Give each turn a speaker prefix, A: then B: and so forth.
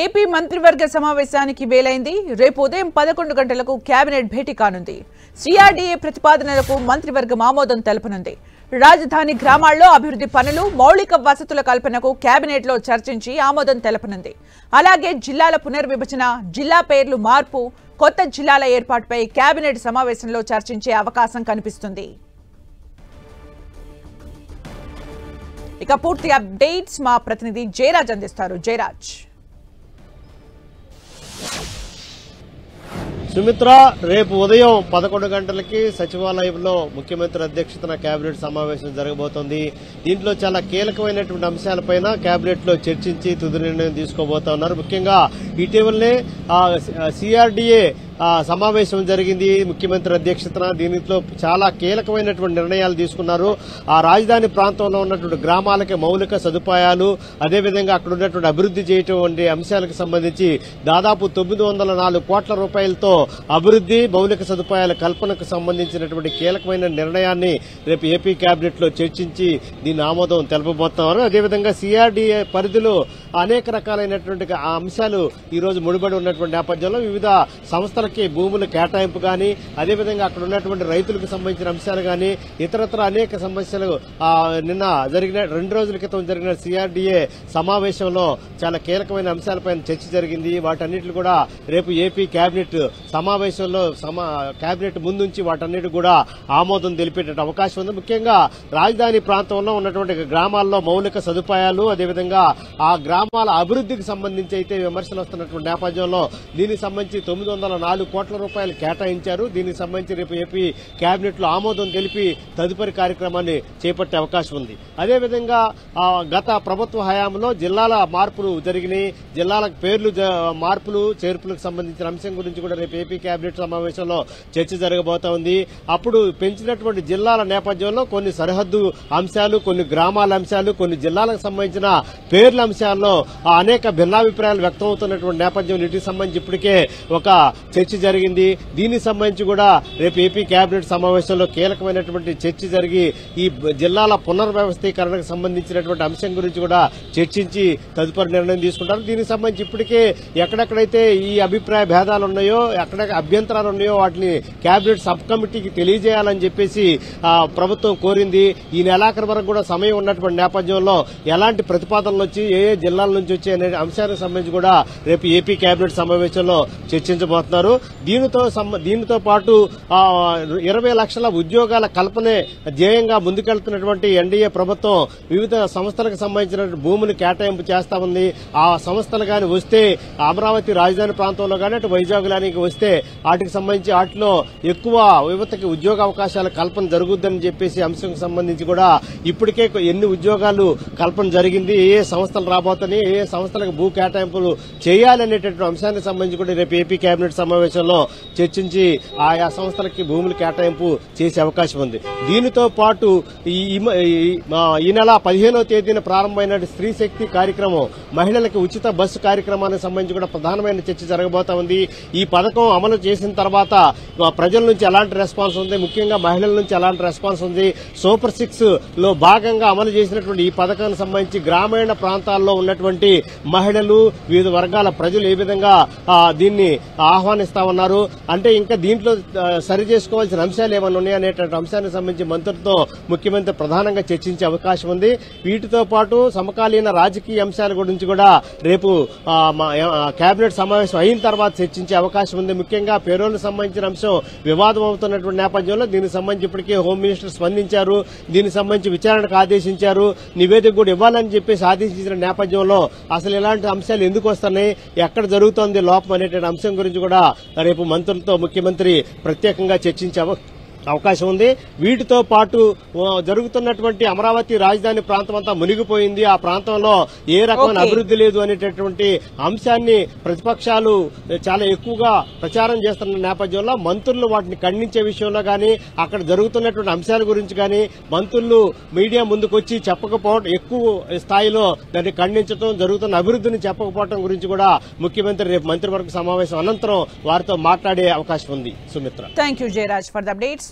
A: AP మంత్రివర్గ సమావేశానికి వేలైంది. రేపు ఉదయం 11 గంటలకు కేబినెట్ భేటీ కానుంది. సిఆర్డీఏ ప్రతిపాదనలకు మంత్రివర్గం ఆమోదం తెలపనుంది. రాజధాని గ్రామాల్లో అభివృద్ధి పనులు, మౌలిక వసతుల కల్పనకు కేబినెట్ లో చర్చించి ఆమోదం తెలపనుంది. అలాగే జిల్లాల పునర్విభజన, జిల్లా పేర్లు మార్పు, కొత్త జిల్లాల ఏర్పాటుపై కేబినెట్ సమావేశంలో చర్చించే అవకాశం కనిపిస్తుంది. ఇక పూర్తి అప్డేట్స్ మా ప్రతినిధి జయరాజ్ అందిస్తారు. జయరాజ్.
B: సుమిత్ర, రేపు ఉదయం 11 గంటలకి సచివాలయంలో ముఖ్యమంత్రి అధ్యక్షతన కేబినెట్ సమావేశం జరగబోతోంది. దీంట్లో చాలా కీలకమైనటువంటి అంశాలపైన కేబినెట్ లో చర్చించి తుది నిర్ణయం తీసుకోబోతున్నారు. ముఖ్యంగా ఇటీవలనే సిఆర్డీఏ సమావేశం జరిగింది ముఖ్యమంత్రి అధ్యక్షతన. దీనిలో చాలా కీలకమైనటువంటి నిర్ణయాలు తీసుకున్నారు. ఆ రాజధాని ప్రాంతంలో ఉన్నటువంటి గ్రామాలకి మౌలిక సదుపాయాలు, అదేవిధంగా అక్కడ ఉన్నటువంటి అభివృద్ధి చేయటం వంటి అంశాలకు సంబంధించి దాదాపు 904 కోట్ల రూపాయలతో అభివృద్ధి, మౌలిక సదుపాయాల కల్పనకు సంబంధించినటువంటి కీలకమైన నిర్ణయాన్ని రేపు ఏపీ కేబినెట్ లో చర్చించి దీన్ని ఆమోదం తెలపబోతున్నారు. అదేవిధంగా సిఆర్డీఏ పరిధిలో అనేక రకాలైనటువంటి అంశాలు ఈ రోజు ముడిపడి ఉన్నటువంటి నేపథ్యంలో వివిధ సంస్థలకి భూముల కేటాయింపు గాని, అదేవిధంగా అక్కడ ఉన్నటువంటి రైతులకు సంబంధించిన అంశాలు గాని, ఇతరత్ర అనేక సమస్యలు నిన్న జరిగిన 2 రోజుల క్రితం జరిగిన సిఆర్డీఏ సమావేశంలో చాలా కీలకమైన అంశాలపై చర్చ జరిగింది. వాటన్నిటిని కూడా రేపు ఏపీ కేబినెట్ సమావేశంలో కేబినెట్ ముందుంచి వాటన్నిటి కూడా ఆమోదం తెలిపేట అవకాశం ఉంది. ముఖ్యంగా రాజధాని ప్రాంతంలో ఉన్నటువంటి గ్రామాల్లో మౌలిక సదుపాయాలు, అదేవిధంగా ఆ గ్రామాల అభివృద్ధికి సంబంధించి అయితే విమర్శలు వస్తున్నటువంటి నేపథ్యంలో దీనికి సంబంధించి 904 కోట్ల రూపాయలు కేటాయించారు. దీనికి సంబంధించి రేపు ఏపీ కేబినెట్ లో ఆమోదం తెలిపి తదుపరి కార్యక్రమాన్ని చేపట్టే అవకాశం ఉంది. అదేవిధంగా గత ప్రభుత్వ హయాంలో జిల్లాల మార్పులు జరిగినాయి. జిల్లాల పేర్లు మార్పులు చేర్పులకు సంబంధించిన అంశం గురించి కూడా రేపు ఏపీ కేబినెట్ సమావేశంలో చర్చ జరగబోతోంది. అప్పుడు పెంచినటువంటి జిల్లాల నేపథ్యంలో కొన్ని సరిహద్దు అంశాలు, కొన్ని గ్రామాల అంశాలు, కొన్ని జిల్లాలకు సంబంధించిన పేర్ల అంశాల్లో అనేక భిన్నాభిప్రాయాలు వ్యక్తం అవుతున్నటువంటి నేపథ్యం వీటికి సంబంధించి ఇప్పటికే ఒక చర్చ జరిగింది. దీనికి సంబంధించి కూడా రేపు ఏపీ కేబినెట్ సమావేశంలో కీలకమైనటువంటి చర్చ జరిగి ఈ జిల్లాల పునర్వ్యవస్థీకరణకు సంబంధించినటువంటి అంశం గురించి కూడా చర్చించి తదుపరి నిర్ణయం తీసుకుంటారు. దీనికి సంబంధించి ఇప్పటికే ఎక్కడెక్కడైతే ఈ అభిప్రాయ భేదాలు ఉన్నాయో, ఎక్కడ అభ్యంతరాలు ఉన్నాయో వాటిని కేబినెట్ సబ్ కమిటీకి తెలియజేయాలని చెప్పేసి ప్రభుత్వం కోరింది. ఈ నెలాఖరు వరకు కూడా సమయం ఉన్నటువంటి నేపథ్యంలో ఎలాంటి ప్రతిపాదనలు వచ్చి ఏ జిల్లాల నుంచి వచ్చే అనే అంశానికి సంబంధించి కూడా రేపు ఏపీ కేబినెట్ సమావేశంలో చర్చించబోతున్నారు. దీనితో పాటు 20 లక్షల ఉద్యోగాల కల్పనే ధ్యేయంగా ముందుకెళ్తున్నటువంటి ఎన్డీఏ ప్రభుత్వం వివిధ సంస్థలకు సంబంధించిన భూములు కేటాయింపు చేస్తా ఉంది. ఆ సంస్థలు గాని వస్తే అమరావతి రాజధాని ప్రాంతంలో గాని అటు వైజాగ్ లానికి వస్తే వాటికి సంబంధించి వాటిలో ఎక్కువ యువతకి ఉద్యోగ అవకాశాల కల్పన జరుగుద్దని చెప్పేసి అంశంకు సంబంధించి కూడా ఇప్పటికే ఎన్ని ఉద్యోగాలు కల్పన జరిగింది, ఏ సంస్థలు రాబోతున్నాయి, ఏ సంస్థలకు భూ కేటాయింపులు చేయాలనేటటువంటి అంశానికి సంబంధించి కూడా రేపు ఏపీ కేబినెట్ సమావేశంలో చర్చించి ఆయా సంస్థలకి భూములు కేటాయింపు చేసే అవకాశం ఉంది. దీనితో పాటు ఈ నెల 15వ తేదీన ప్రారంభమైన స్త్రీ శక్తి కార్యక్రమం, మహిళలకు ఉచిత బస్సు కార్యక్రమానికి సంబంధించి కూడా ప్రధానమైన చర్చ జరగబోతా ఉంది. ఈ పథకం అమలు చేసిన తర్వాత ప్రజల నుంచి ఎలాంటి రెస్పాన్స్ ఉంది, ముఖ్యంగా మహిళల నుంచి ఎలాంటి రెస్పాన్స్ ఉంది, సూపర్ 6 లో భాగంగా అమలు చేసినటువంటి ఈ పథకానికి సంబంధించి గ్రామీణ ప్రాంతాల్లో ఉన్నటువంటి మహిళలు, వివిధ వర్గాల ప్రజలు ఏ విధంగా దీన్ని ఆహ్వానిస్తా ఉన్నారు, అంటే ఇంకా దీంట్లో సరి చేసుకోవాల్సిన అంశాలు ఏమైనా ఉన్నాయనేటువంటి అంశానికి సంబంధించి మంత్రులతో ముఖ్యమంత్రి ప్రధానంగా చర్చించే అవకాశం ఉంది. వీటితో పాటు సమకాలీన రాజకీయ అంశాల గురించి కూడా రేపు కేబినెట్ సమావేశం అయిన తర్వాత చర్చించే అవకాశం ఉంది. ముఖ్యంగా పేరోలకు సంబంధించిన అంశం వివాదం అవుతున్నటువంటి నేపథ్యంలో దీనికి సంబంధించి ఇప్పటికే హోమ్ మినిస్టర్ స్పందించారు. దీనికి సంబంధించి విచారణకు ఆదేశించారు. నివేదిక కూడా ఇవ్వాలని చెప్పేసి ఆదేశించిన నేపథ్యంలో అసలు ఇలాంటి అంశాలు ఎందుకు వస్తున్నాయి, ఎక్కడ జరుగుతోంది లోపం అనేటువంటి అంశం గురించి కూడా రేపు మంత్రులతో ముఖ్యమంత్రి ప్రత్యేకంగా చర్చించే అవకాశం ఉంది. వీటితో పాటు జరుగుతున్నటువంటి అమరావతి రాజధాని ప్రాంతం అంతా మునిగిపోయింది, ఆ ప్రాంతంలో ఏ రకమైన అభివృద్ధి లేదు అనేటటువంటి అంశాన్ని ప్రతిపక్షాలు చాలా ఎక్కువగా ప్రచారం చేస్తున్న నేపథ్యంలో మంత్రులు వాటిని ఖండించే విషయంలో గాని, అక్కడ జరుగుతున్నటువంటి అంశాల గురించి గాని మంత్రులు మీడియా ముందుకొచ్చి చెప్పకపోవడం, ఎక్కువ స్థాయిలో దాన్ని ఖండించడం, జరుగుతున్న అభివృద్ధిని చెప్పకపోవడం గురించి కూడా ముఖ్యమంత్రి రేపు మంత్రివర్గ సమావేశం అనంతరం వారితో మాట్లాడే అవకాశం ఉంది. Sumitra,
A: thank you Jayaraj for the updates.